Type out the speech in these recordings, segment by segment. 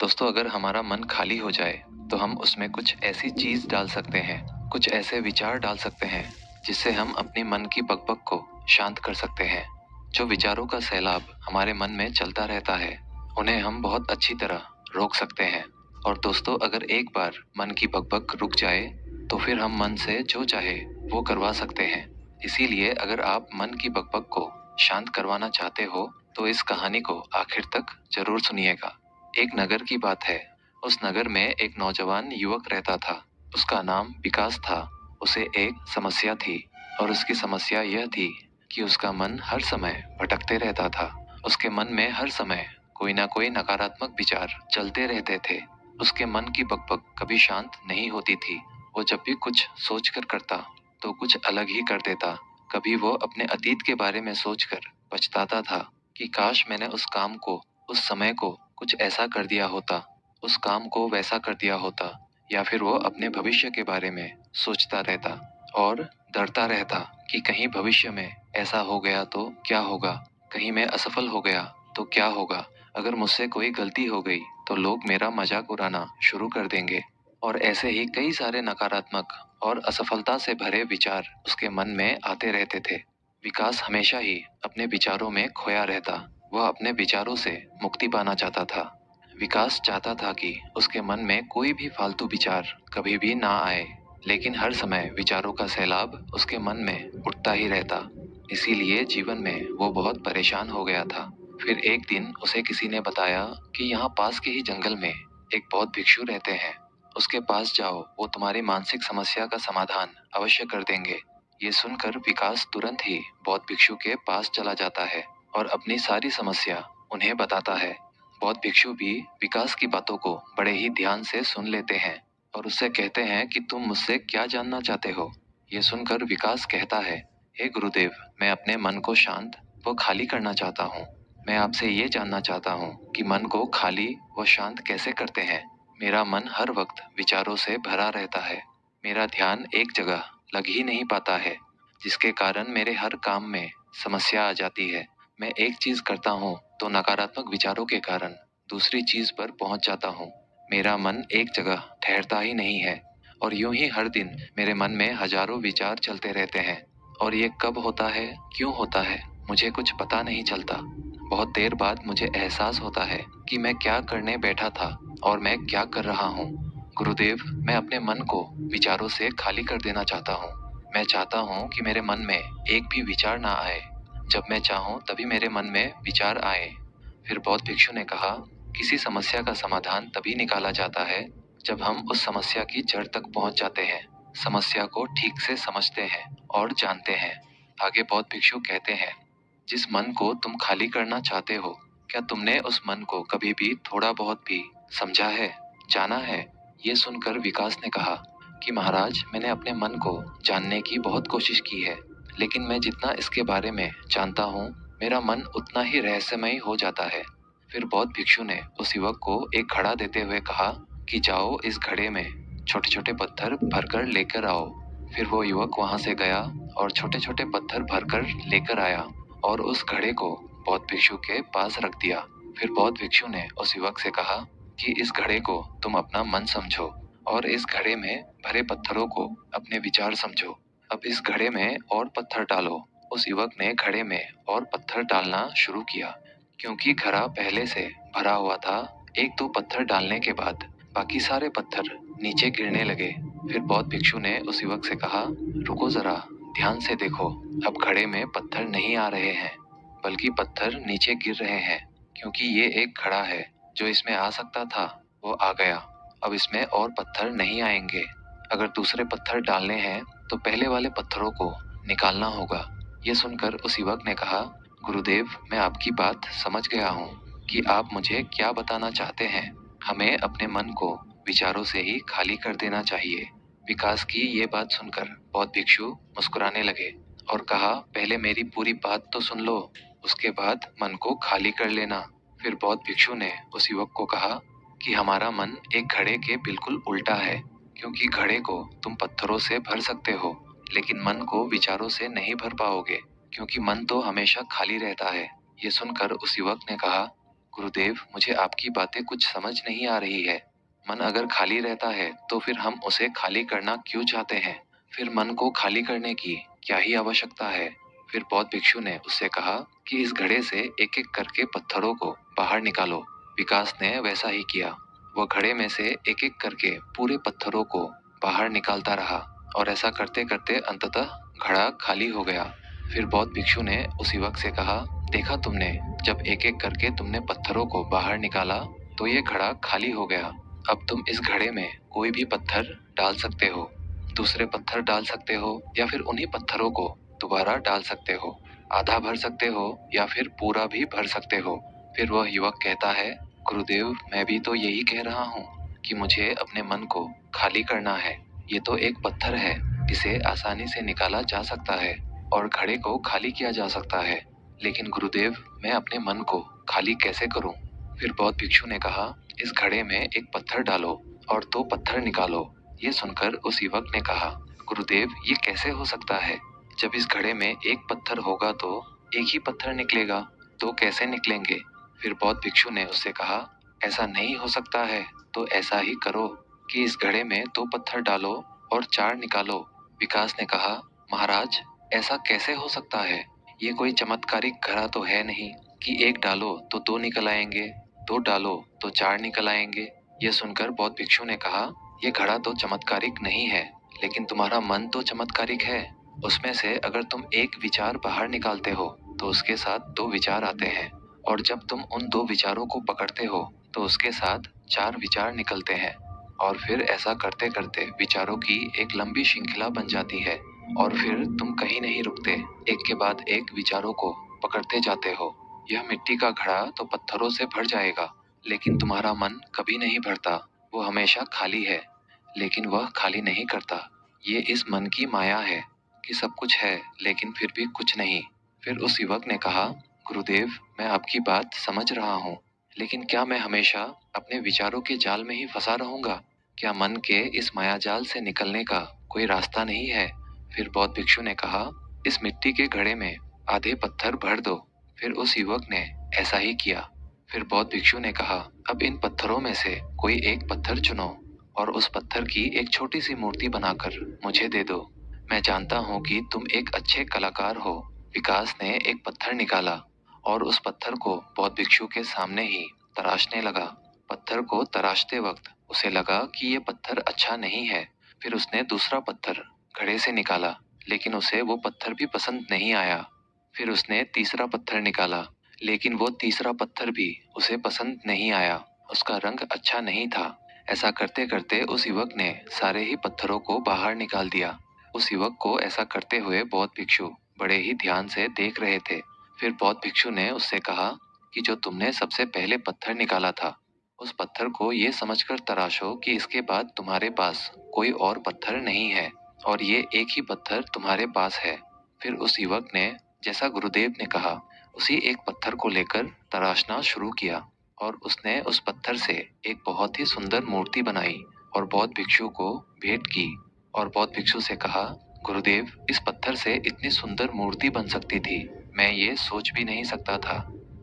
दोस्तों, अगर हमारा मन खाली हो जाए तो हम उसमें कुछ ऐसी चीज डाल सकते हैं, कुछ ऐसे विचार डाल सकते हैं जिससे हम अपनी मन की बकबक को शांत कर सकते हैं। जो विचारों का सैलाब हमारे मन में चलता रहता है, उन्हें हम बहुत अच्छी तरह रोक सकते हैं। और दोस्तों, अगर एक बार मन की बकबक रुक जाए तो फिर हम मन से जो चाहे वो करवा सकते हैं। इसीलिए अगर आप मन की बकबक को शांत करवाना चाहते हो तो इस कहानी को आखिर तक जरूर सुनिएगा। एक नगर की बात है। उस नगर में एक नौजवान युवक रहता था। उसका नाम विकास था। उसे एक समस्या थी, और उसकी समस्या यह थी कि उसका मन हर समय भटकते रहता था। उसके मन में हर समय कोई ना कोई नकारात्मक विचार चलते रहते थे। उसके मन की बकबक कभी शांत नहीं होती थी। वो जब भी कुछ सोच कर करता तो कुछ अलग ही कर देता। कभी वो अपने अतीत के बारे में सोचकर पछताता था कि काश मैंने उस काम को, उस समय को कुछ ऐसा कर दिया होता, उस काम को वैसा कर दिया होता। या फिर वो अपने भविष्य के बारे में सोचता रहता और डरता रहता कि कहीं भविष्य में ऐसा हो गया तो क्या होगा, कहीं मैं असफल हो गया तो क्या होगा, अगर मुझसे कोई गलती हो गई तो लोग मेरा मजाक उड़ाना शुरू कर देंगे। और ऐसे ही कई सारे नकारात्मक और असफलता से भरे विचार उसके मन में आते रहते थे। विकास हमेशा ही अपने विचारों में खोया रहता। वह अपने विचारों से मुक्ति पाना चाहता था। विकास चाहता था कि उसके मन में कोई भी फालतू विचार कभी भी ना आए, लेकिन हर समय विचारों का सैलाब उसके मन में उठता ही रहता। इसीलिए जीवन में वो बहुत परेशान हो गया था। फिर एक दिन उसे किसी ने बताया कि यहाँ पास के ही जंगल में एक बौद्ध भिक्षु रहते हैं। उसके पास जाओ, वो तुम्हारी मानसिक समस्या का समाधान अवश्य कर देंगे। ये सुनकर विकास तुरंत ही बौद्ध भिक्षु के पास चला जाता है और अपनी सारी समस्या उन्हें बताता है। बौद्ध भिक्षु भी विकास की बातों को बड़े ही ध्यान से सुन लेते हैं और उससे कहते हैं कि तुम मुझसे क्या जानना चाहते हो। ये सुनकर विकास कहता है, हे गुरुदेव, मैं अपने मन को शांत व खाली करना चाहता हूँ। मैं आपसे ये जानना चाहता हूँ कि मन को खाली व शांत कैसे करते हैं। मेरा मन हर वक्त विचारों से भरा रहता है। मेरा ध्यान एक जगह लग ही नहीं पाता है, जिसके कारण मेरे हर काम में समस्या आ जाती है। मैं एक चीज करता हूँ तो नकारात्मक विचारों के कारण दूसरी चीज पर पहुंच जाता हूँ। मेरा मन एक जगह ठहरता ही नहीं है, और यूं ही हर दिन मेरे मन में हजारों विचार चलते रहते हैं। और ये कब होता है, क्यों होता है, मुझे कुछ पता नहीं चलता। बहुत देर बाद मुझे एहसास होता है कि मैं क्या करने बैठा था और मैं क्या कर रहा हूँ। गुरुदेव, मैं अपने मन को विचारों से खाली कर देना चाहता हूँ। मैं चाहता हूँ कि मेरे मन में एक भी विचार ना आए। जब मैं चाहूँ तभी मेरे मन में विचार आए। फिर बौद्ध भिक्षु ने कहा, किसी समस्या का समाधान तभी निकाला जाता है जब हम उस समस्या की जड़ तक पहुंच जाते हैं, समस्या को ठीक से समझते हैं और जानते हैं। आगे बौद्ध भिक्षु कहते हैं, जिस मन को तुम खाली करना चाहते हो, क्या तुमने उस मन को कभी भी थोड़ा बहुत भी समझा है, जाना है? ये सुनकर विकास ने कहा कि महाराज, मैंने अपने मन को जानने की बहुत कोशिश की है, लेकिन मैं जितना इसके बारे में जानता हूँ, मेरा मन उतना ही रहस्यमय हो जाता है। फिर बौद्ध भिक्षु ने उस युवक को एक घड़ा देते हुए कहा कि जाओ, इस घड़े में छोटे छोटे पत्थर भरकर लेकर आओ। फिर वो युवक वहां से गया और छोटे छोटे पत्थर भरकर लेकर आया और उस घड़े को बौद्ध भिक्षु के पास रख दिया। फिर बौद्ध भिक्षु ने उस युवक से कहा कि इस घड़े को तुम अपना मन समझो और इस घड़े में भरे पत्थरों को अपने विचार समझो। अब इस घड़े में और पत्थर डालो। उस युवक ने घड़े में और पत्थर डालना शुरू किया। क्योंकि घड़ा पहले से भरा हुआ था, एक दो पत्थर डालने के बाद बाकी सारे पत्थर नीचे गिरने लगे। फिर बौद्ध भिक्षु ने उस युवक से कहा, रुको जरा, ध्यान से देखो। अब घड़े में पत्थर नहीं आ रहे हैं, बल्कि पत्थर नीचे गिर रहे हैं। क्योंकि ये एक घड़ा है, जो इसमें आ सकता था वो आ गया। अब इसमें और पत्थर नहीं आएंगे। अगर दूसरे पत्थर डालने हैं तो पहले वाले पत्थरों को निकालना होगा। ये सुनकर उस युवक ने कहा, गुरुदेव, मैं आपकी बात समझ गया हूँ कि आप मुझे क्या बताना चाहते हैं। हमें अपने मन को विचारों से ही खाली कर देना चाहिए। विकास की ये बात सुनकर बौद्ध भिक्षु मुस्कुराने लगे और कहा, पहले मेरी पूरी बात तो सुन लो, उसके बाद मन को खाली कर लेना। फिर बौद्ध भिक्षु ने उस युवक को कहा कि हमारा मन एक घड़े के बिल्कुल उल्टा है। क्योंकि घड़े को तुम पत्थरों से भर सकते हो, लेकिन मन को विचारों से नहीं भर पाओगे, क्योंकि मन तो हमेशा खाली रहता है। ये सुनकर उस युवक ने कहा, गुरुदेव, मुझे आपकी बातें कुछ समझ नहीं आ रही है। मन अगर खाली रहता है तो फिर हम उसे खाली करना क्यों चाहते हैं? फिर मन को खाली करने की क्या ही आवश्यकता है? फिर बौद्ध भिक्षु ने उससे कहा कि इस घड़े से एक एक करके पत्थरों को बाहर निकालो। विकास ने वैसा ही किया। वो घड़े में से एक एक करके पूरे पत्थरों को बाहर निकालता रहा और ऐसा करते करते अंततः घड़ा खाली हो गया। फिर बौद्ध भिक्षु ने उस युवक से कहा, देखा तुमने, जब एक एक करके तुमने पत्थरों को बाहर निकाला तो ये घड़ा खाली हो गया। अब तुम इस घड़े में कोई भी पत्थर डाल सकते हो, दूसरे पत्थर डाल सकते हो या फिर उन्हीं पत्थरों को दोबारा डाल सकते हो। आधा भर सकते हो या फिर पूरा भी भर सकते हो। फिर वह युवक कहता है, गुरुदेव, मैं भी तो यही कह रहा हूँ कि मुझे अपने मन को खाली करना है। ये तो एक पत्थर है, इसे आसानी से निकाला जा सकता है और घड़े को खाली किया जा सकता है। लेकिन गुरुदेव, मैं अपने मन को खाली कैसे करूं? फिर बौद्ध भिक्षु ने कहा, इस घड़े में एक पत्थर डालो और दो पत्थर निकालो। ये सुनकर उस युवक ने कहा, गुरुदेव, ये कैसे हो सकता है? जब इस घड़े में एक पत्थर होगा तो एक ही पत्थर निकलेगा, दो कैसे निकलेंगे? फिर बौद्ध भिक्षु ने उससे कहा, ऐसा नहीं हो सकता है, तो ऐसा ही करो कि इस घड़े में दो पत्थर डालो और चार निकालो। विकास ने कहा, महाराज, ऐसा कैसे हो सकता है? ये कोई चमत्कारिक घड़ा तो है नहीं कि एक डालो तो दो निकल आएंगे, दो डालो तो चार निकल आएंगे। यह सुनकर बौद्ध भिक्षु ने कहा, ये घड़ा तो चमत्कारिक नहीं है, लेकिन तुम्हारा मन तो चमत्कारिक है। उसमें से अगर तुम एक विचार बाहर निकालते हो तो उसके साथ दो विचार आते हैं, और जब तुम उन दो विचारों को पकड़ते हो तो उसके साथ चार विचार निकलते हैं। और फिर ऐसा करते करते विचारों की एक लंबी श्रृंखला बन जाती है और फिर तुम कहीं नहीं रुकते, एक के बाद एक विचारों को पकड़ते जाते हो। यह मिट्टी का घड़ा तो पत्थरों से भर जाएगा, लेकिन तुम्हारा मन कभी नहीं भरता। वो हमेशा खाली है, लेकिन वह खाली नहीं करता। ये इस मन की माया है कि सब कुछ है लेकिन फिर भी कुछ नहीं। फिर उस युवक ने कहा, गुरुदेव, मैं आपकी बात समझ रहा हूँ, लेकिन क्या मैं हमेशा अपने विचारों के जाल में ही फंसा रहूंगा? क्या मन के इस मायाजाल से निकलने का कोई रास्ता नहीं है? फिर बौद्ध भिक्षु ने कहा, इस मिट्टी के घड़े में आधे पत्थर भर दो। फिर उस युवक ने ऐसा ही किया। फिर बौद्ध भिक्षु ने कहा, अब इन पत्थरों में से कोई एक पत्थर चुनो और उस पत्थर की एक छोटी सी मूर्ति बनाकर मुझे दे दो। मैं जानता हूँ कि तुम एक अच्छे कलाकार हो। विकास ने एक पत्थर निकाला और उस पत्थर को बौद्ध भिक्षु के सामने ही तराशने लगा। पत्थर को तराशते वक्त उसे लगा कि ये पत्थर अच्छा नहीं है। फिर उसने दूसरा पत्थर घड़े से निकाला, लेकिन उसे वो पत्थर भी पसंद नहीं आया। फिर उसने तीसरा पत्थर निकाला, लेकिन वो तीसरा पत्थर भी उसे पसंद नहीं आया। उसका रंग अच्छा नहीं था। ऐसा करते करते उस युवक ने सारे ही पत्थरों को बाहर निकाल दिया। उस युवक को ऐसा करते हुए बौद्ध भिक्षु बड़े ही ध्यान से देख रहे थे। फिर बौद्ध भिक्षु ने उससे कहा कि जो तुमने सबसे पहले पत्थर निकाला था, उस पत्थर को ये समझकर तराशो कि इसके बाद तुम्हारे पास कोई और पत्थर नहीं है और ये एक ही पत्थर तुम्हारे पास है। फिर उस युवक ने, जैसा गुरुदेव ने कहा, उसी एक पत्थर को लेकर तराशना शुरू किया और उसने उस पत्थर से एक बहुत ही सुंदर मूर्ति बनाई और बौद्ध भिक्षु को भेंट की। और बौद्ध भिक्षु से कहा, गुरुदेव, इस पत्थर से इतनी सुंदर मूर्ति बन सकती थी, मैं ये सोच भी नहीं सकता था।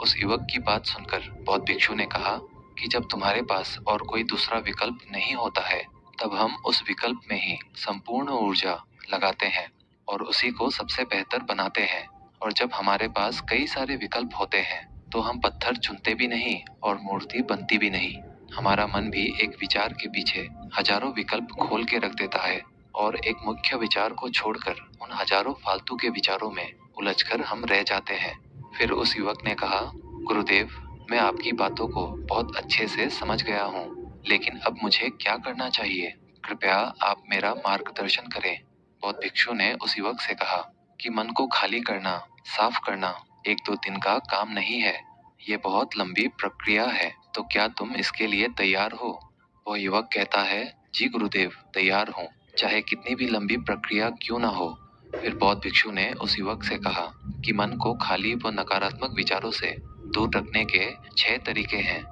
उस युवक की बात सुनकर बौद्ध भिक्षु ने कहा कि जब तुम्हारे पास और कोई दूसरा विकल्प नहीं होता है, तब हम उस विकल्प में ही संपूर्ण ऊर्जा लगाते हैं और उसी को सबसे बेहतर बनाते हैं। और जब हमारे पास कई सारे विकल्प होते हैं तो हम पत्थर चुनते भी नहीं और मूर्ति बनती भी नहीं। हमारा मन भी एक विचार के पीछे हजारों विकल्प खोल के रख देता है और एक मुख्य विचार को छोड़कर उन हजारों फालतू के विचारों में उलझकर हम रह जाते हैं। फिर उस युवक ने कहा, गुरुदेव, मैं आपकी बातों को बहुत अच्छे से समझ गया हूँ, लेकिन अब मुझे क्या करना चाहिए? कृपया आप मेरा मार्गदर्शन करें। बौद्ध भिक्षु ने उस युवक से कहा कि मन को खाली करना, साफ करना एक दो दिन का काम नहीं है। ये बहुत लंबी प्रक्रिया है, तो क्या तुम इसके लिए तैयार हो? वह युवक कहता है, जी गुरुदेव, तैयार हूँ, चाहे कितनी भी लंबी प्रक्रिया क्यों ना हो। फिर बौद्ध भिक्षु ने उस युवक से कहा कि मन को खाली व नकारात्मक विचारों से दूर रखने के 6 तरीके हैं।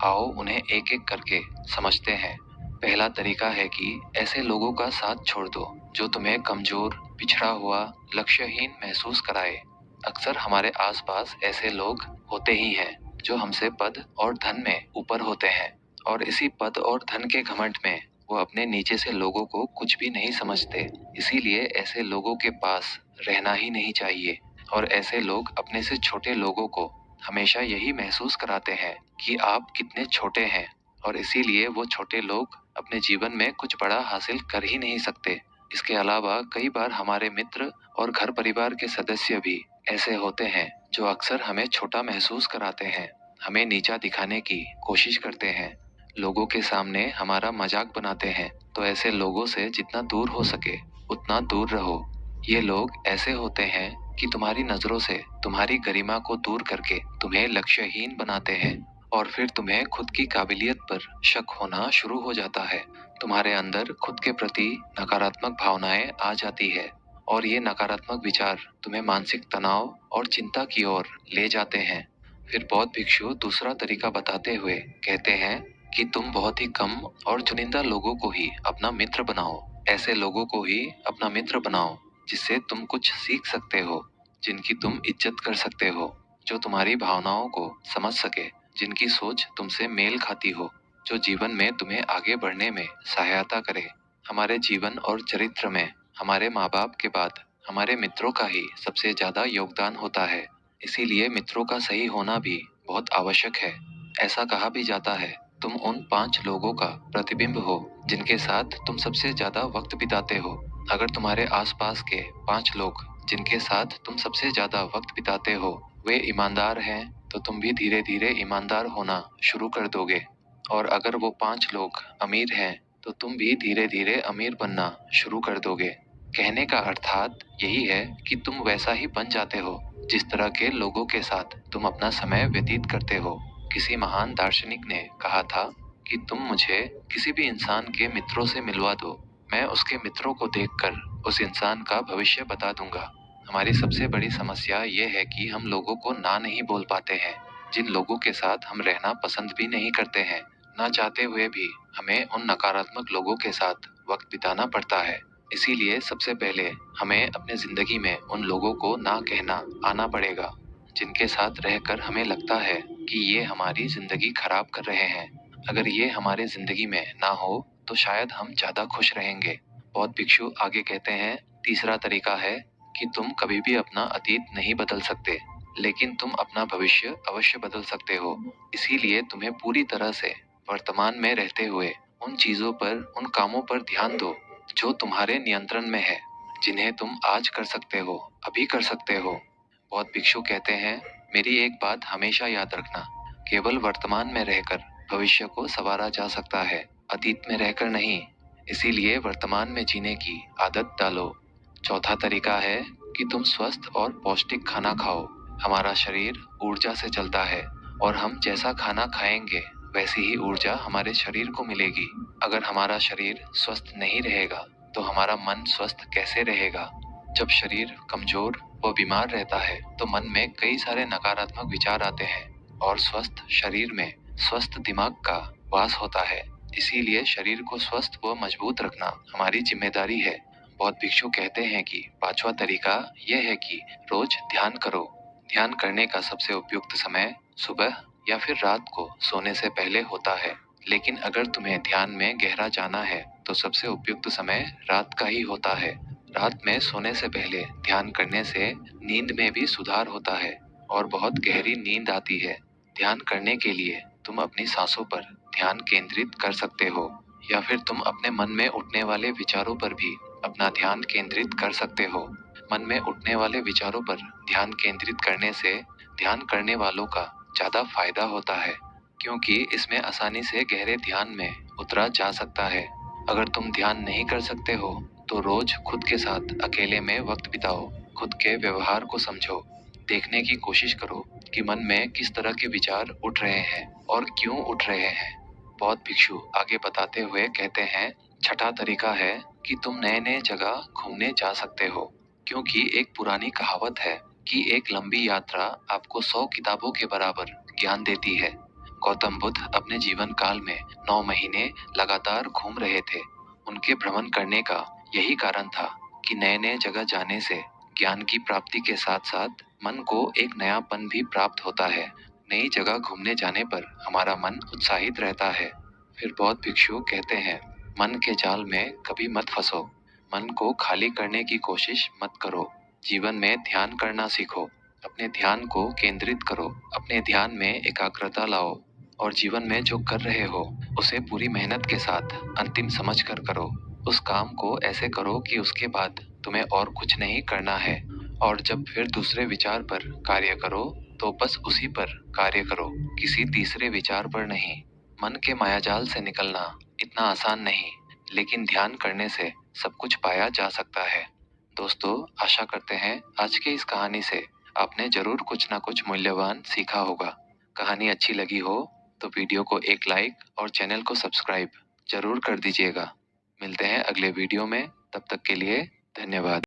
आओ उन्हें एक एक करके समझते हैं। पहला तरीका है कि ऐसे लोगों का साथ छोड़ दो जो तुम्हें कमजोर, पिछड़ा हुआ, लक्ष्यहीन महसूस कराए। अक्सर हमारे आसपास ऐसे लोग होते ही हैं जो हमसे पद और धन में ऊपर होते हैं, और इसी पद और धन के घमंड में वो अपने नीचे से लोगों को कुछ भी नहीं समझते। इसीलिए ऐसे लोगों के पास रहना ही नहीं चाहिए। और ऐसे लोग अपने से छोटे लोगों को हमेशा यही महसूस कराते हैं कि आप कितने छोटे हैं, और इसीलिए वो छोटे लोग अपने जीवन में कुछ बड़ा हासिल कर ही नहीं सकते। इसके अलावा कई बार हमारे मित्र और घर परिवार के सदस्य भी ऐसे होते हैं जो अक्सर हमें छोटा महसूस कराते हैं, हमें नीचा दिखाने की कोशिश करते हैं, लोगों के सामने हमारा मजाक बनाते हैं। तो ऐसे लोगों से जितना दूर हो सके उतना दूर रहो। ये लोग ऐसे होते हैं कि तुम्हारी नजरों से तुम्हारी गरिमा को दूर करके तुम्हें लक्ष्यहीन बनाते हैं, और फिर तुम्हें खुद की काबिलियत पर शक होना शुरू हो जाता है। तुम्हारे अंदर खुद के प्रति नकारात्मक भावनाएं आ जाती है, और ये नकारात्मक विचार तुम्हें मानसिक तनाव और चिंता की ओर ले जाते हैं। फिर बौद्ध भिक्षु दूसरा तरीका बताते हुए कहते हैं कि तुम बहुत ही कम और चुनिंदा लोगों को ही अपना मित्र बनाओ। ऐसे लोगों को ही अपना मित्र बनाओ जिससे तुम कुछ सीख सकते हो, जिनकी तुम इज्जत कर सकते हो, जो तुम्हारी भावनाओं को समझ सके, जिनकी सोच तुमसे मेल खाती हो, जो जीवन में तुम्हें आगे बढ़ने में सहायता करे। हमारे जीवन और चरित्र में हमारे माँ बाप के बाद हमारे मित्रों का ही सबसे ज्यादा योगदान होता है। इसीलिए मित्रों का सही होना भी बहुत आवश्यक है। ऐसा कहा भी जाता है, तुम उन 5 लोगों का प्रतिबिंब हो जिनके साथ तुम सबसे ज्यादा वक्त बिताते हो। अगर तुम्हारे आसपास के 5 लोग जिनके साथ तुम सबसे ज्यादा वक्त बिताते हो वे ईमानदार हैं, तो तुम भी धीरे धीरे ईमानदार होना शुरू कर दोगे। और अगर वो 5 लोग अमीर हैं, तो तुम भी धीरे धीरे अमीर बनना शुरू कर दोगे। कहने का अर्थात यही है कि तुम वैसा ही बन जाते हो जिस तरह के लोगों के साथ तुम अपना समय व्यतीत करते हो। किसी महान दार्शनिक ने कहा था कि तुम मुझे किसी भी इंसान के मित्रों से मिलवा दो, मैं उसके मित्रों को देखकर उस इंसान का भविष्य बता दूंगा। हमारी सबसे बड़ी समस्या ये है कि हम लोगों को ना नहीं बोल पाते हैं। जिन लोगों के साथ हम रहना पसंद भी नहीं करते हैं, ना चाहते हुए भी हमें उन नकारात्मक लोगों के साथ वक्त बिताना पड़ता है। इसीलिए सबसे पहले हमें अपने जिंदगी में उन लोगों को ना कहना आना पड़ेगा जिनके साथ रहकर हमें लगता है कि ये हमारी जिंदगी खराब कर रहे हैं। अगर ये हमारे जिंदगी में ना हो तो शायद हम ज्यादा खुश रहेंगे। बौद्ध भिक्षु आगे कहते हैं, तीसरा तरीका है कि तुम कभी भी अपना अतीत नहीं बदल सकते, लेकिन तुम अपना भविष्य अवश्य बदल सकते हो। इसीलिए तुम्हें पूरी तरह से वर्तमान में रहते हुए उन चीजों पर, उन कामों पर ध्यान दो जो तुम्हारे नियंत्रण में है, जिन्हें तुम आज कर सकते हो, अभी कर सकते हो। बौद्ध भिक्षु कहते हैं, मेरी एक बात हमेशा याद रखना, केवल वर्तमान में रहकर भविष्य को संवारा जा सकता है, अतीत में रहकर नहीं। इसीलिए वर्तमान में जीने की आदत डालो। चौथा तरीका है कि तुम स्वस्थ और पौष्टिक खाना खाओ। हमारा शरीर ऊर्जा से चलता है, और हम जैसा खाना खाएंगे वैसी ही ऊर्जा हमारे शरीर को मिलेगी। अगर हमारा शरीर स्वस्थ नहीं रहेगा तो हमारा मन स्वस्थ कैसे रहेगा। जब शरीर कमजोर व बीमार रहता है तो मन में कई सारे नकारात्मक विचार आते हैं, और स्वस्थ शरीर में स्वस्थ दिमाग का वास होता है। इसीलिए शरीर को स्वस्थ व मजबूत रखना हमारी जिम्मेदारी है। बौद्ध भिक्षु कहते हैं कि पांचवा तरीका यह है कि रोज ध्यान करो। ध्यान करने का सबसे उपयुक्त समय सुबह या फिर रात को सोने से पहले होता है, लेकिन अगर तुम्हें ध्यान में गहरा जाना है तो सबसे उपयुक्त समय रात का ही होता है। रात में सोने से पहले ध्यान करने से नींद में भी सुधार होता है और बहुत गहरी नींद आती है। ध्यान करने के लिए तुम अपनी सांसों पर ध्यान केंद्रित कर सकते हो, या फिर तुम अपने मन में उठने वाले विचारों पर भी अपना ध्यान केंद्रित कर सकते हो। मन में उठने वाले विचारों पर ध्यान केंद्रित करने से ध्यान करने वालों का ज्यादा फायदा होता है, क्योंकि इसमें आसानी से गहरे ध्यान में उतरा जा सकता है। अगर तुम ध्यान नहीं कर सकते हो तो रोज खुद के साथ अकेले में वक्त बिताओ, खुद के व्यवहार को समझो, देखने की कोशिश करो कि मन में किस तरह के विचार उठ रहे हैं और क्यों उठ रहे हैं। बौद्ध भिक्षु आगे बताते हुए कहते हैं, छठा तरीका है कि तुम नए नए जगह घूमने जा सकते हो, क्योंकि एक पुरानी कहावत है कि एक लंबी यात्रा आपको 100 किताबों के बराबर ज्ञान देती है। गौतम बुद्ध अपने जीवन काल में 9 महीने लगातार घूम रहे थे। उनके भ्रमण करने का यही कारण था कि नए नए जगह जाने से ज्ञान की प्राप्ति के साथ साथ मन को एक नयापन भी प्राप्त होता है। नई जगह घूमने जाने पर हमारा मन उत्साहित रहता है। फिर बौद्ध भिक्षु कहते हैं, मन के जाल में कभी मत फंसो। मन को खाली करने की कोशिश मत करो। जीवन में ध्यान करना सीखो। अपने ध्यान को केंद्रित करो। अपने ध्यान में एकाग्रता लाओ और जीवन में जो कर रहे हो उसे पूरी मेहनत के साथ अंतिम समझ कर करो। उस काम को ऐसे करो कि उसके बाद तुम्हें और कुछ नहीं करना है। और जब फिर दूसरे विचार पर कार्य करो तो बस उसी पर कार्य करो, किसी तीसरे विचार पर नहीं। मन के मायाजाल से निकलना इतना आसान नहीं, लेकिन ध्यान करने से सब कुछ पाया जा सकता है। दोस्तों, आशा करते हैं आज की इस कहानी से आपने जरूर कुछ ना कुछ मूल्यवान सीखा होगा। कहानी अच्छी लगी हो तो वीडियो को एक लाइक और चैनल को सब्सक्राइब जरूर कर दीजिएगा। मिलते हैं अगले वीडियो में, तब तक के लिए धन्यवाद।